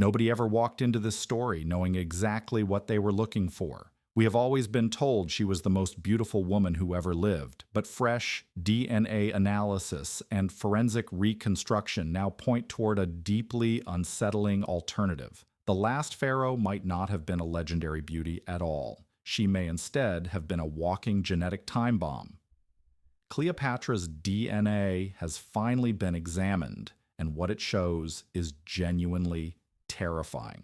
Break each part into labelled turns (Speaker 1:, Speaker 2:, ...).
Speaker 1: Nobody ever walked into this story knowing exactly what they were looking for. We have always been told she was the most beautiful woman who ever lived, but fresh DNA analysis and forensic reconstruction now point toward a deeply unsettling alternative. The last pharaoh might not have been a legendary beauty at all. She may instead have been a walking genetic time bomb. Cleopatra's DNA has finally been examined, and what it shows is genuinely terrifying.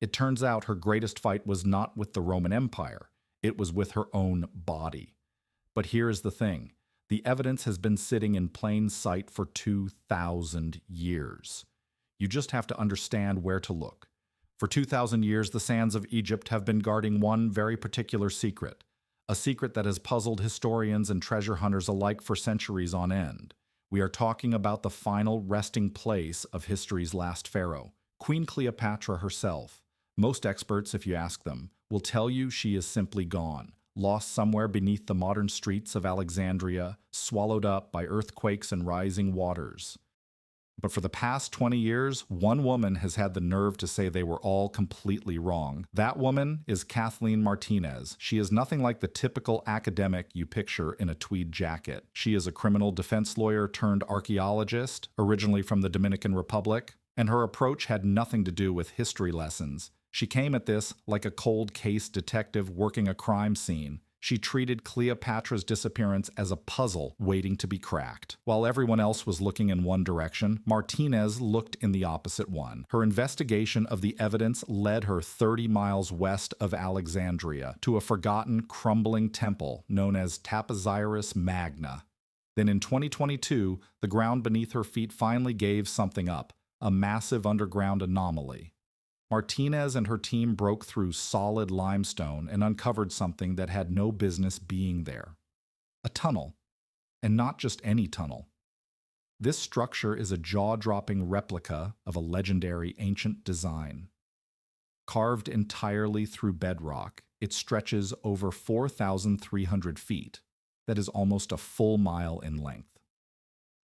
Speaker 1: It turns out her greatest fight was not with the Roman Empire, it was with her own body. But here is the thing, the evidence has been sitting in plain sight for 2,000 years. You just have to understand where to look. For 2,000 years, the sands of Egypt have been guarding one very particular secret, a secret that has puzzled historians and treasure hunters alike for centuries on end. We are talking about the final resting place of history's last pharaoh, Queen Cleopatra herself. Most experts, if you ask them, will tell you she is simply gone, lost somewhere beneath the modern streets of Alexandria, swallowed up by earthquakes and rising waters. But for the past 20 years, one woman has had the nerve to say they were all completely wrong. That woman is Kathleen Martinez. She is nothing like the typical academic you picture in a tweed jacket. She is a criminal defense lawyer turned archaeologist, originally from the Dominican Republic, and her approach had nothing to do with history lessons. She came at this like a cold case detective working a crime scene. She treated Cleopatra's disappearance as a puzzle waiting to be cracked. While everyone else was looking in one direction, Martinez looked in the opposite one. Her investigation of the evidence led her 30 miles west of Alexandria to a forgotten, crumbling temple known as Taposiris Magna. Then in 2022, the ground beneath her feet finally gave something up, a massive underground anomaly. Martinez and her team broke through solid limestone and uncovered something that had no business being there. A tunnel, and not just any tunnel. This structure is a jaw-dropping replica of a legendary ancient design. Carved entirely through bedrock, it stretches over 4,300 feet. That is almost a full mile in length.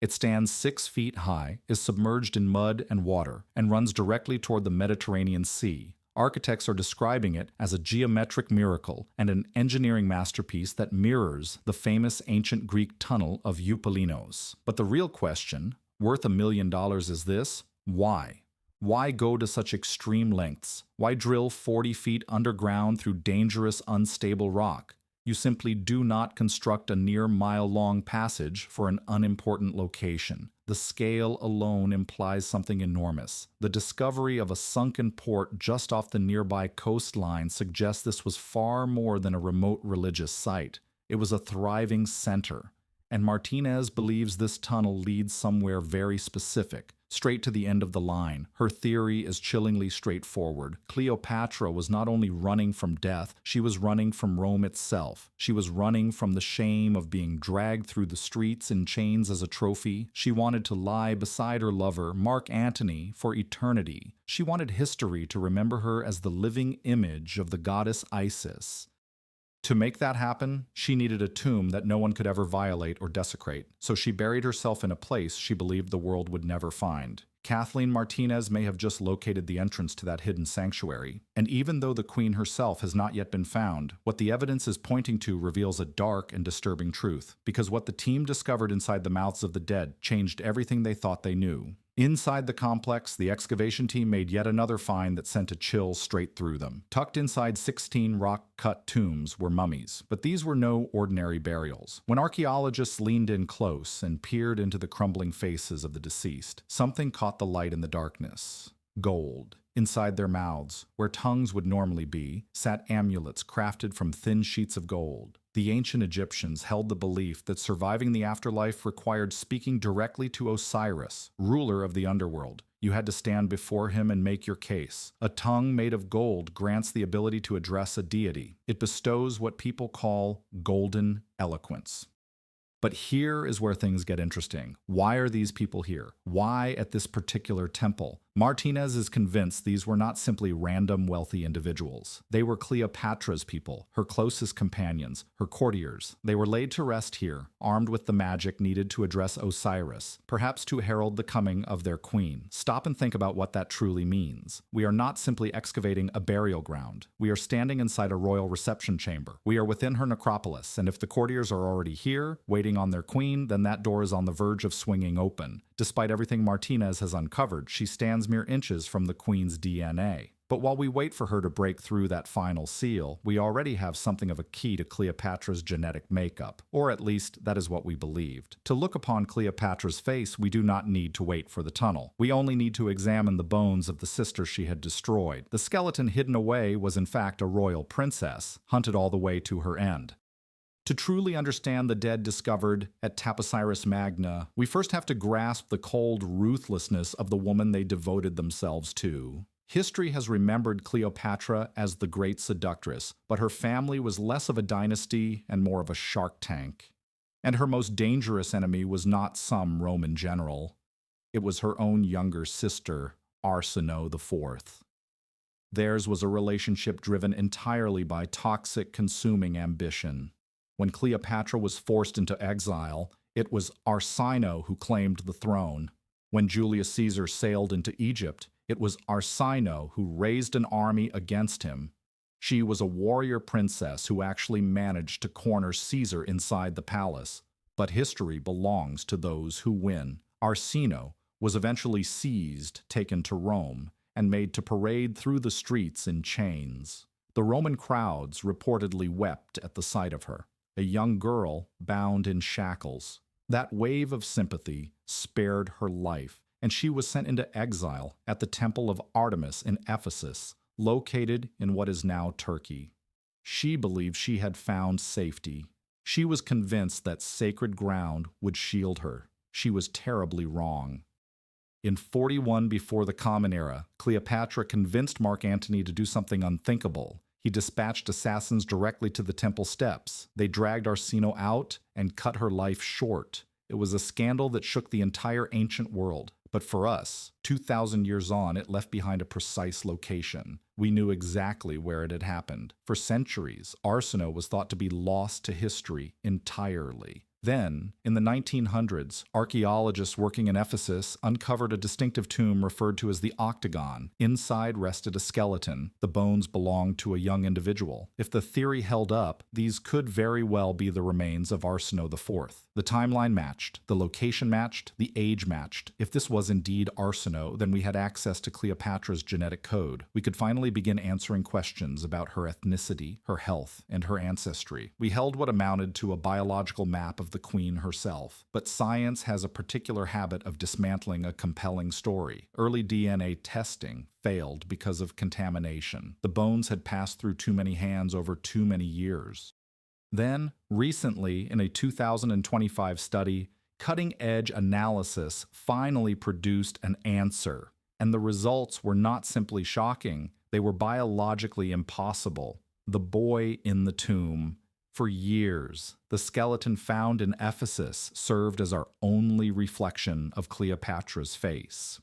Speaker 1: It stands 6 feet high, is submerged in mud and water, and runs directly toward the Mediterranean Sea. Architects are describing it as a geometric miracle and an engineering masterpiece that mirrors the famous ancient Greek tunnel of Eupalinos. But the real question, worth $1 million, is this: why? Why go to such extreme lengths? Why drill 40 feet underground through dangerous, unstable rock? You simply do not construct a near-mile-long passage for an unimportant location. The scale alone implies something enormous. The discovery of a sunken port just off the nearby coastline suggests this was far more than a remote religious site. It was a thriving center. And Martinez believes this tunnel leads somewhere very specific, straight to the end of the line. Her theory is chillingly straightforward. Cleopatra was not only running from death, she was running from Rome itself. She was running from the shame of being dragged through the streets in chains as a trophy. She wanted to lie beside her lover, Mark Antony, for eternity. She wanted history to remember her as the living image of the goddess Isis. To make that happen, she needed a tomb that no one could ever violate or desecrate, so she buried herself in a place she believed the world would never find. Kathleen Martinez may have just located the entrance to that hidden sanctuary, and even though the queen herself has not yet been found, what the evidence is pointing to reveals a dark and disturbing truth, because what the team discovered inside the mouths of the dead changed everything they thought they knew. Inside the complex, the excavation team made yet another find that sent a chill straight through them. Tucked inside 16 rock-cut tombs were mummies, but these were no ordinary burials. When archaeologists leaned in close and peered into the crumbling faces of the deceased, something caught the light in the darkness. Gold. Inside their mouths, where tongues would normally be, sat amulets crafted from thin sheets of gold. The ancient Egyptians held the belief that surviving the afterlife required speaking directly to Osiris, ruler of the underworld. You had to stand before him and make your case. A tongue made of gold grants the ability to address a deity. It bestows what people call golden eloquence. But here is where things get interesting. Why are these people here? Why at this particular temple? Martinez is convinced these were not simply random wealthy individuals. They were Cleopatra's people, her closest companions, her courtiers. They were laid to rest here, armed with the magic needed to address Osiris, perhaps to herald the coming of their queen. Stop and think about what that truly means. We are not simply excavating a burial ground. We are standing inside a royal reception chamber. We are within her necropolis, and if the courtiers are already here, waiting on their queen, then that door is on the verge of swinging open. Despite everything Martinez has uncovered, she stands mere inches from the queen's DNA. But while we wait for her to break through that final seal, we already have something of a key to Cleopatra's genetic makeup, or at least that is what we believed. To look upon Cleopatra's face, we do not need to wait for the tunnel. We only need to examine the bones of the sister she had destroyed. The skeleton hidden away was in fact a royal princess, hunted all the way to her end. To truly understand the dead discovered at Taposiris Magna, we first have to grasp the cold ruthlessness of the woman they devoted themselves to. History has remembered Cleopatra as the great seductress, but her family was less of a dynasty and more of a shark tank. And her most dangerous enemy was not some Roman general. It was her own younger sister, Arsinoe IV. Theirs was a relationship driven entirely by toxic, consuming ambition. When Cleopatra was forced into exile, it was Arsinoe who claimed the throne. When Julius Caesar sailed into Egypt, it was Arsinoe who raised an army against him. She was a warrior princess who actually managed to corner Caesar inside the palace. But history belongs to those who win. Arsinoe was eventually seized, taken to Rome, and made to parade through the streets in chains. The Roman crowds reportedly wept at the sight of her, a young girl bound in shackles. That wave of sympathy spared her life, and she was sent into exile at the Temple of Artemis in Ephesus, located in what is now Turkey. She believed she had found safety. She was convinced that sacred ground would shield her. She was terribly wrong. In 41 before the Common Era, Cleopatra convinced Mark Antony to do something unthinkable. He dispatched assassins directly to the temple steps. They dragged Arsinoe out and cut her life short. It was a scandal that shook the entire ancient world. But for us, 2,000 years on, it left behind a precise location. We knew exactly where it had happened. For centuries, Arsinoe was thought to be lost to history entirely. Then, in the 1900s, archaeologists working in Ephesus uncovered a distinctive tomb referred to as the Octagon. Inside rested a skeleton. The bones belonged to a young individual. If the theory held up, these could very well be the remains of Arsinoe IV. The timeline matched, the location matched, the age matched. If this was indeed Arsinoe, then we had access to Cleopatra's genetic code. We could finally begin answering questions about her ethnicity, her health, and her ancestry. We held what amounted to a biological map of the queen herself. But science has a particular habit of dismantling a compelling story. Early DNA testing failed because of contamination. The bones had passed through too many hands over too many years. Then, recently, in a 2025 study, cutting-edge analysis finally produced an answer. And the results were not simply shocking, they were biologically impossible. The boy in the tomb. For years, the skeleton found in Ephesus served as our only reflection of Cleopatra's face.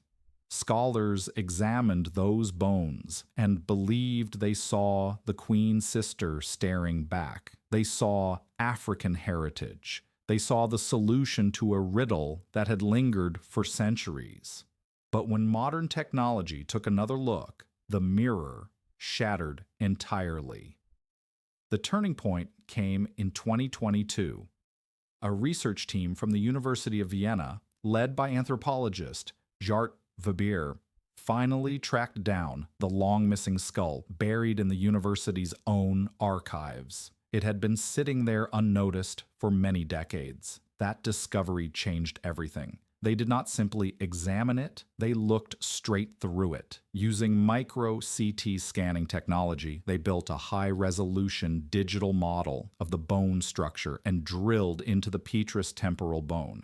Speaker 1: Scholars examined those bones and believed they saw the queen's sister staring back. They saw African heritage. They saw the solution to a riddle that had lingered for centuries. But when modern technology took another look, the mirror shattered entirely. The turning point came in 2022. A research team from the University of Vienna, led by anthropologist Jart Verbeer, finally tracked down the long-missing skull buried in the university's own archives. It had been sitting there unnoticed for many decades. That discovery changed everything. They did not simply examine it, they looked straight through it. Using micro-CT scanning technology, they built a high-resolution digital model of the bone structure and drilled into the petrous temporal bone.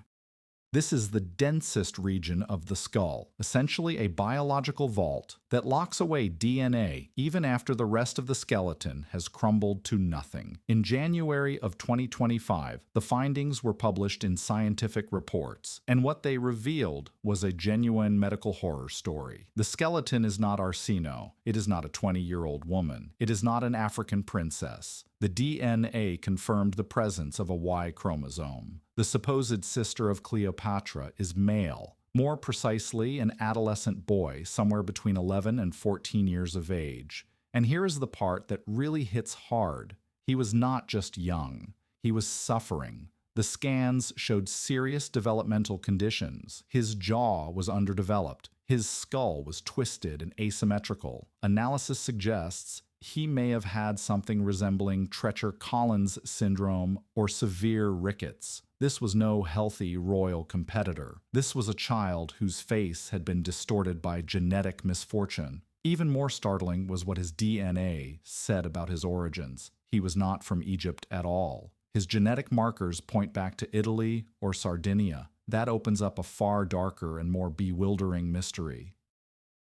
Speaker 1: This is the densest region of the skull, essentially a biological vault that locks away DNA even after the rest of the skeleton has crumbled to nothing. In January of 2025, the findings were published in Scientific Reports, and what they revealed was a genuine medical horror story. The skeleton is not Arsino. It is not a 20-year-old woman. It is not an African princess. The DNA confirmed the presence of a Y chromosome. The supposed sister of Cleopatra is male, more precisely an adolescent boy somewhere between 11 and 14 years of age. And here is the part that really hits hard. He was not just young. He was suffering. The scans showed serious developmental conditions. His jaw was underdeveloped. His skull was twisted and asymmetrical. Analysis suggests he may have had something resembling Treacher-Collins syndrome or severe rickets. This was no healthy royal competitor. This was a child whose face had been distorted by genetic misfortune. Even more startling was what his DNA said about his origins. He was not from Egypt at all. His genetic markers point back to Italy or Sardinia. That opens up a far darker and more bewildering mystery.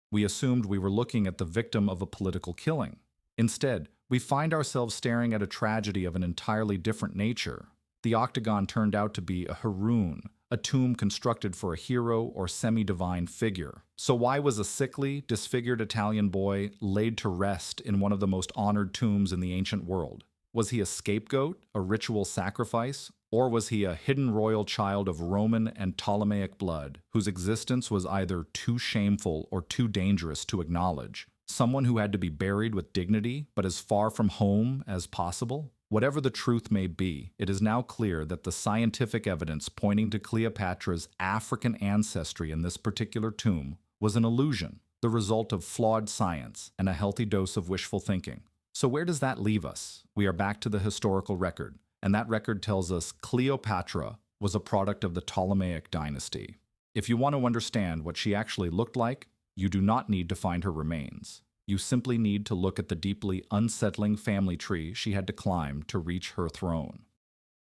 Speaker 1: We assumed we were looking at the victim of a political killing. Instead, we find ourselves staring at a tragedy of an entirely different nature. The Octagon turned out to be a heroon, a tomb constructed for a hero or semi-divine figure. So why was a sickly, disfigured Italian boy laid to rest in one of the most honored tombs in the ancient world? Was he a scapegoat, a ritual sacrifice, or was he a hidden royal child of Roman and Ptolemaic blood, whose existence was either too shameful or too dangerous to acknowledge? Someone who had to be buried with dignity, but as far from home as possible? Whatever the truth may be, it is now clear that the scientific evidence pointing to Cleopatra's African ancestry in this particular tomb was an illusion, the result of flawed science and a healthy dose of wishful thinking. So where does that leave us? We are back to the historical record, and that record tells us Cleopatra was a product of the Ptolemaic dynasty. If you want to understand what she actually looked like, you do not need to find her remains. You simply need to look at the deeply unsettling family tree she had to climb to reach her throne.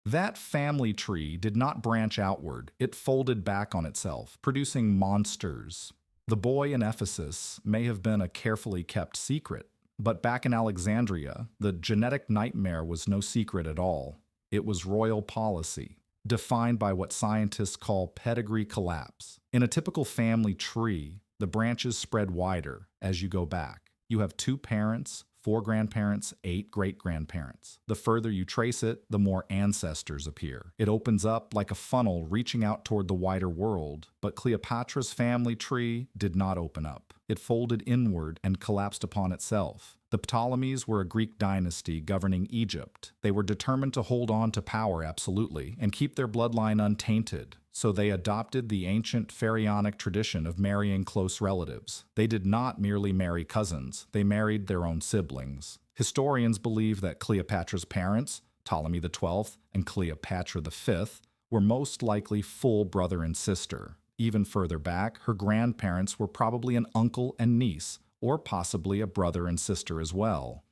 Speaker 1: That family tree did not branch outward, it folded back on itself, producing monsters. The boy in Ephesus may have been a carefully kept secret, but back in Alexandria, the genetic nightmare was no secret at all. It was royal policy, defined by what scientists call pedigree collapse. In a typical family tree, the branches spread wider as you go back. You have 2 parents, 4 grandparents, 8 great-grandparents. The further you trace it, the more ancestors appear. It opens up like a funnel reaching out toward the wider world, but Cleopatra's family tree did not open up. It folded inward and collapsed upon itself. The Ptolemies were a Greek dynasty governing Egypt. They were determined to hold on to power absolutely and keep their bloodline untainted. So they adopted the ancient pharaonic tradition of marrying close relatives. They did not merely marry cousins, they married their own siblings. Historians believe that Cleopatra's parents, Ptolemy XII and Cleopatra V, were most likely full brother and sister. Even further back, her grandparents were probably an uncle and niece, or possibly a brother and sister as well.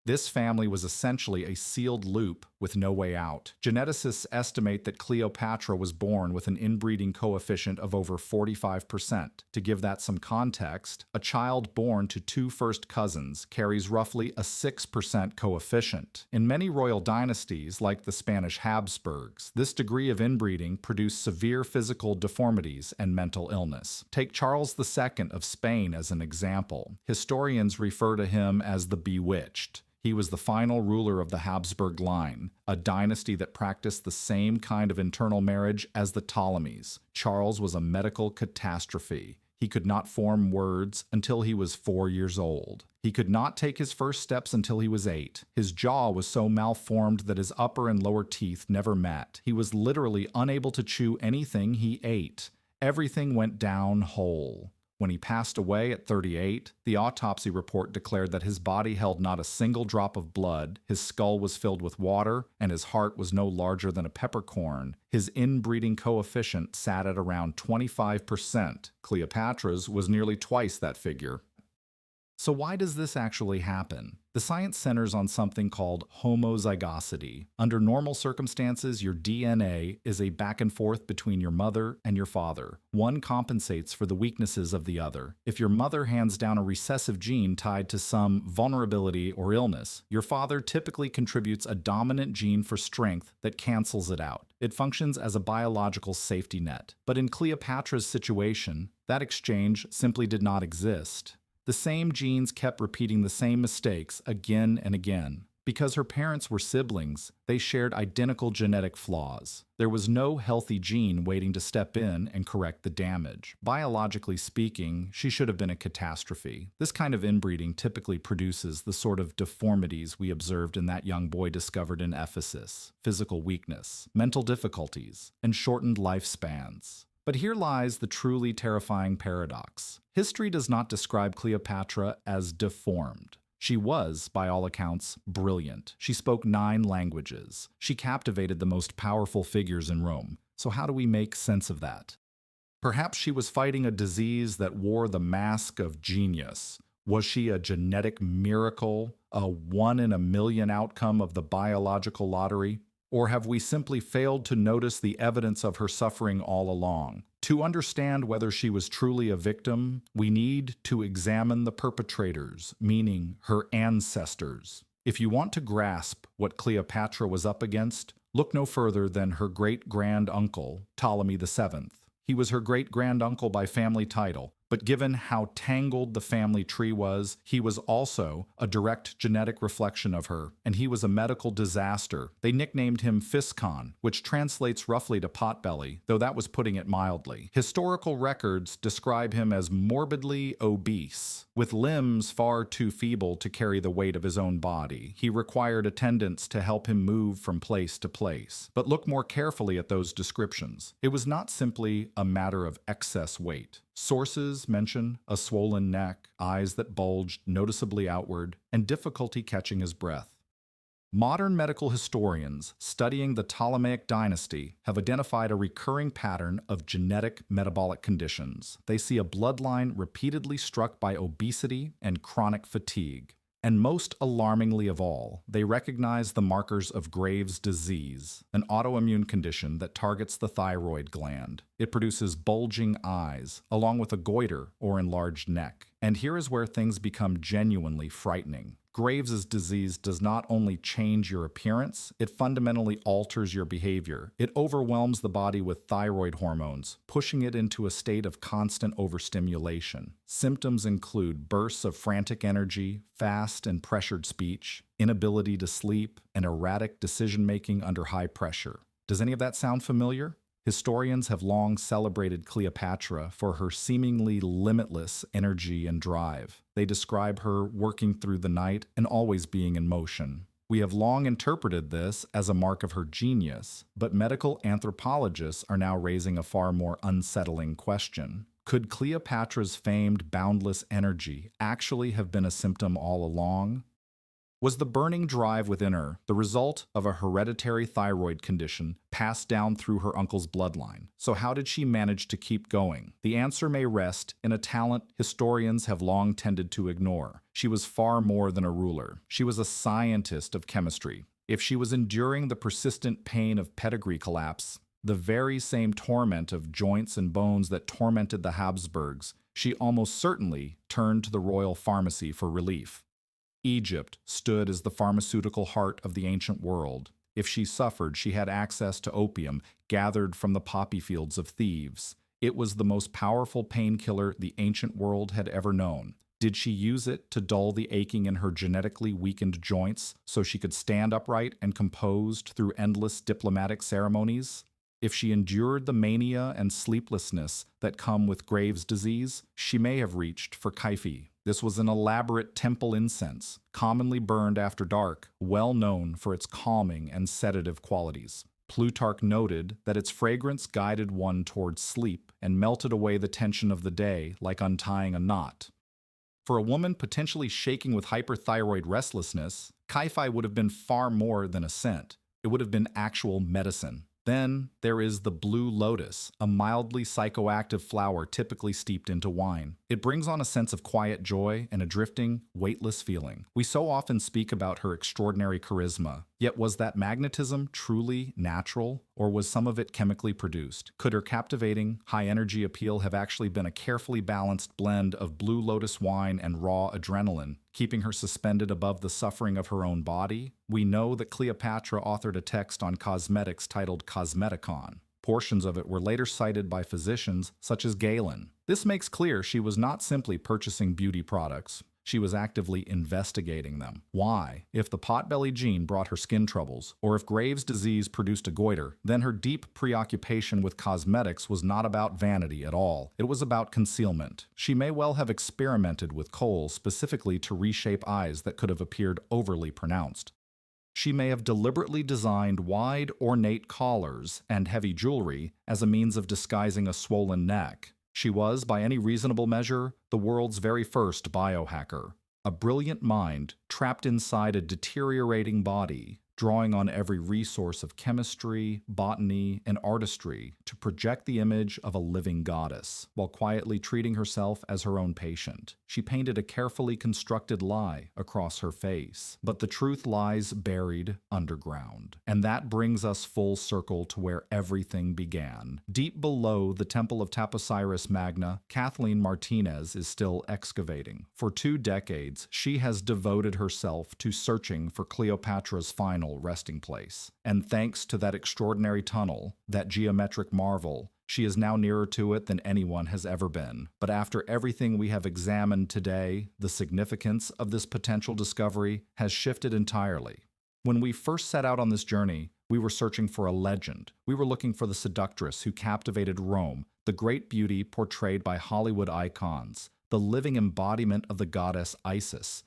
Speaker 1: This family was essentially a sealed loop with no way out. Geneticists estimate that Cleopatra was born with an inbreeding coefficient of over 45%. To give that some context, a child born to 2 first cousins carries roughly a 6% coefficient. In many royal dynasties, like the Spanish Habsburgs, this degree of inbreeding produced severe physical deformities and mental illness. Take Charles II of Spain as an example. Historians refer to him as the Bewitched. He was the final ruler of the Habsburg line, a dynasty that practiced the same kind of internal marriage as the Ptolemies. Charles was a medical catastrophe. He could not form words until he was 4 years old. He could not take his first steps until he was 8. His jaw was so malformed that his upper and lower teeth never met. He was literally unable to chew anything he ate. Everything went down whole. When he passed away at 38, the autopsy report declared that his body held not a single drop of blood, his skull was filled with water, and his heart was no larger than a peppercorn. His inbreeding coefficient sat at around 25%. Cleopatra's was nearly twice that figure. So why does this actually happen? The science centers on something called homozygosity. Under normal circumstances, your DNA is a back and forth between your mother and your father. One compensates for the weaknesses of the other. If your mother hands down a recessive gene tied to some vulnerability or illness, your father typically contributes a dominant gene for strength that cancels it out. It functions as a biological safety net. But in Cleopatra's situation, that exchange simply did not exist. The same genes kept repeating the same mistakes again and again. Because her parents were siblings, they shared identical genetic flaws. There was no healthy gene waiting to step in and correct the damage. Biologically speaking, she should have been a catastrophe. This kind of inbreeding typically produces the sort of deformities we observed in that young boy discovered in Ephesus: physical weakness, mental difficulties, and shortened lifespans. But here lies the truly terrifying paradox. History does not describe Cleopatra as deformed. She was, by all accounts, brilliant. She spoke 9 languages. She captivated the most powerful figures in Rome. So how do we make sense of that? Perhaps she was fighting a disease that wore the mask of genius. Was she a genetic miracle, a 1 in a million outcome of the biological lottery? Or have we simply failed to notice the evidence of her suffering all along? To understand whether she was truly a victim, we need to examine the perpetrators, meaning her ancestors. If you want to grasp what Cleopatra was up against, look no further than her great-grand-uncle, Ptolemy VII. He was her great-grand-uncle by family title, but given how tangled the family tree was, he was also a direct genetic reflection of her, and he was a medical disaster. They nicknamed him Physcon, which translates roughly to potbelly, though that was putting it mildly. Historical records describe him as morbidly obese, with limbs far too feeble to carry the weight of his own body. He required attendants to help him move from place to place. But look more carefully at those descriptions. It was not simply a matter of excess weight. Sources mention a swollen neck, eyes that bulged noticeably outward, and difficulty catching his breath. Modern medical historians studying the Ptolemaic dynasty have identified a recurring pattern of genetic metabolic conditions. They see a bloodline repeatedly struck by obesity and chronic fatigue. And most alarmingly of all, they recognize the markers of Graves' disease, an autoimmune condition that targets the thyroid gland. It produces bulging eyes, along with a goiter or enlarged neck. And here is where things become genuinely frightening. Graves' disease does not only change your appearance, it fundamentally alters your behavior. It overwhelms the body with thyroid hormones, pushing it into a state of constant overstimulation. Symptoms include bursts of frantic energy, fast and pressured speech, inability to sleep, and erratic decision-making under high pressure. Does any of that sound familiar? Historians have long celebrated Cleopatra for her seemingly limitless energy and drive. They describe her working through the night and always being in motion. We have long interpreted this as a mark of her genius, but medical anthropologists are now raising a far more unsettling question. Could Cleopatra's famed boundless energy actually have been a symptom all along? Was the burning drive within her the result of a hereditary thyroid condition passed down through her uncle's bloodline? So how did she manage to keep going? The answer may rest in a talent historians have long tended to ignore. She was far more than a ruler. She was a scientist of chemistry. If she was enduring the persistent pain of pedigree collapse, the very same torment of joints and bones that tormented the Habsburgs, she almost certainly turned to the royal pharmacy for relief. Egypt stood as the pharmaceutical heart of the ancient world. If she suffered, she had access to opium gathered from the poppy fields of Thebes. It was the most powerful painkiller the ancient world had ever known. Did she use it to dull the aching in her genetically weakened joints so she could stand upright and composed through endless diplomatic ceremonies? If she endured the mania and sleeplessness that come with Graves' disease, she may have reached for Kaifi. This was an elaborate temple incense, commonly burned after dark, well known for its calming and sedative qualities. Plutarch noted that its fragrance guided one towards sleep and melted away the tension of the day like untying a knot. For a woman potentially shaking with hyperthyroid restlessness, Kaifi would have been far more than a scent. It would have been actual medicine. Then there is the blue lotus, a mildly psychoactive flower typically steeped into wine. It brings on a sense of quiet joy and a drifting, weightless feeling. We so often speak about her extraordinary charisma, yet was that magnetism truly natural, or was some of it chemically produced? Could her captivating, high-energy appeal have actually been a carefully balanced blend of blue lotus wine and raw adrenaline, keeping her suspended above the suffering of her own body? We know that Cleopatra authored a text on cosmetics titled Cosmeticon. Portions of it were later cited by physicians such as Galen. This makes clear she was not simply purchasing beauty products. She was actively investigating them. Why? If the potbelly gene brought her skin troubles, or if Graves' disease produced a goiter, then her deep preoccupation with cosmetics was not about vanity at all. It was about concealment. She may well have experimented with kohl specifically to reshape eyes that could have appeared overly pronounced. She may have deliberately designed wide, ornate collars and heavy jewelry as a means of disguising a swollen neck. She was, by any reasonable measure, the world's very first biohacker. A brilliant mind trapped inside a deteriorating body, drawing on every resource of chemistry, botany, and artistry to project the image of a living goddess, while quietly treating herself as her own patient. She painted a carefully constructed lie across her face, but the truth lies buried underground. And that brings us full circle to where everything began. Deep below the Temple of Taposiris Magna, Kathleen Martinez is still excavating. For 2 decades, she has devoted herself to searching for Cleopatra's final resting place. And thanks to that extraordinary tunnel, that geometric marvel, she is now nearer to it than anyone has ever been. But after everything we have examined today, the significance of this potential discovery has shifted entirely. When we first set out on this journey, we were searching for a legend. We were looking for the seductress who captivated Rome, the great beauty portrayed by Hollywood icons, the living embodiment of the goddess Isis.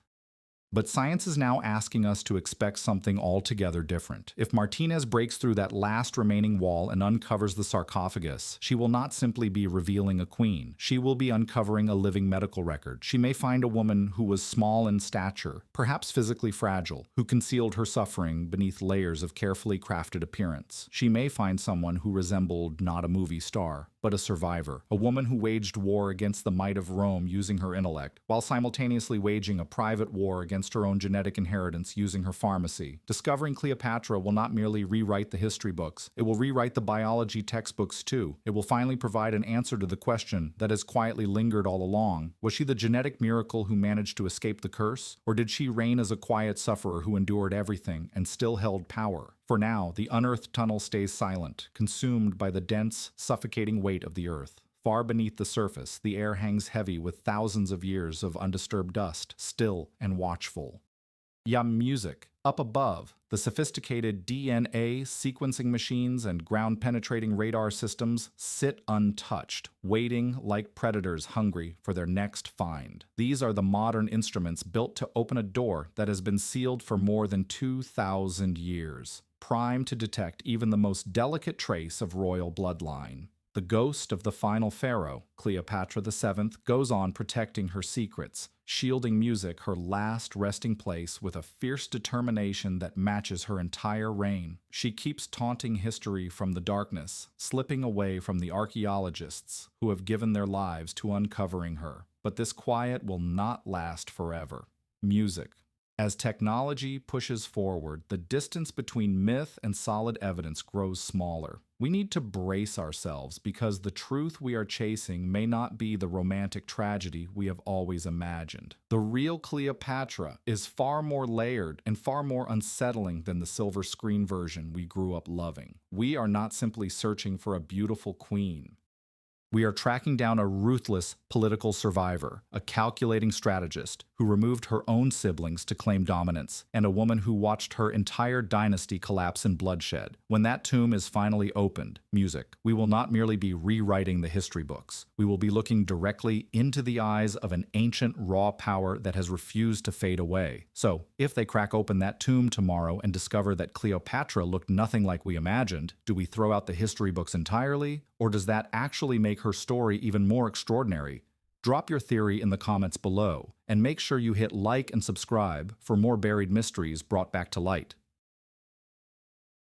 Speaker 1: But science is now asking us to expect something altogether different. If Martinez breaks through that last remaining wall and uncovers the sarcophagus, she will not simply be revealing a queen. She will be uncovering a living medical record. She may find a woman who was small in stature, perhaps physically fragile, who concealed her suffering beneath layers of carefully crafted appearance. She may find someone who resembled not a movie star, but a survivor, a woman who waged war against the might of Rome using her intellect, while simultaneously waging a private war against her own genetic inheritance using her pharmacy. Discovering Cleopatra will not merely rewrite the history books, it will rewrite the biology textbooks too. It will finally provide an answer to the question that has quietly lingered all along. Was she the genetic miracle who managed to escape the curse? Or did she reign as a quiet sufferer who endured everything and still held power? For now, the unearthed tunnel stays silent, consumed by the dense, suffocating weight of the earth. Far beneath the surface, the air hangs heavy with thousands of years of undisturbed dust, still and watchful. Music. Up above, the sophisticated DNA sequencing machines and ground-penetrating radar systems sit untouched, waiting like predators hungry for their next find. These are the modern instruments built to open a door that has been sealed for more than 2,000 years, primed to detect even the most delicate trace of royal bloodline. The ghost of the final pharaoh, Cleopatra VII, goes on protecting her secrets, shielding music her last resting place with a fierce determination that matches her entire reign. She keeps taunting history from the darkness, slipping away from the archaeologists who have given their lives to uncovering her. But this quiet will not last forever. Music. As technology pushes forward, the distance between myth and solid evidence grows smaller. We need to brace ourselves because the truth we are chasing may not be the romantic tragedy we have always imagined. The real Cleopatra is far more layered and far more unsettling than the silver screen version we grew up loving. We are not simply searching for a beautiful queen. We are tracking down a ruthless political survivor, a calculating strategist who removed her own siblings to claim dominance, and a woman who watched her entire dynasty collapse in bloodshed. When that tomb is finally opened, music, we will not merely be rewriting the history books. We will be looking directly into the eyes of an ancient raw power that has refused to fade away. So, if they crack open that tomb tomorrow and discover that Cleopatra looked nothing like we imagined, do we throw out the history books entirely? Or does that actually make her story even more extraordinary? Drop your theory in the comments below, and make sure you hit like and subscribe for more buried mysteries brought back to light.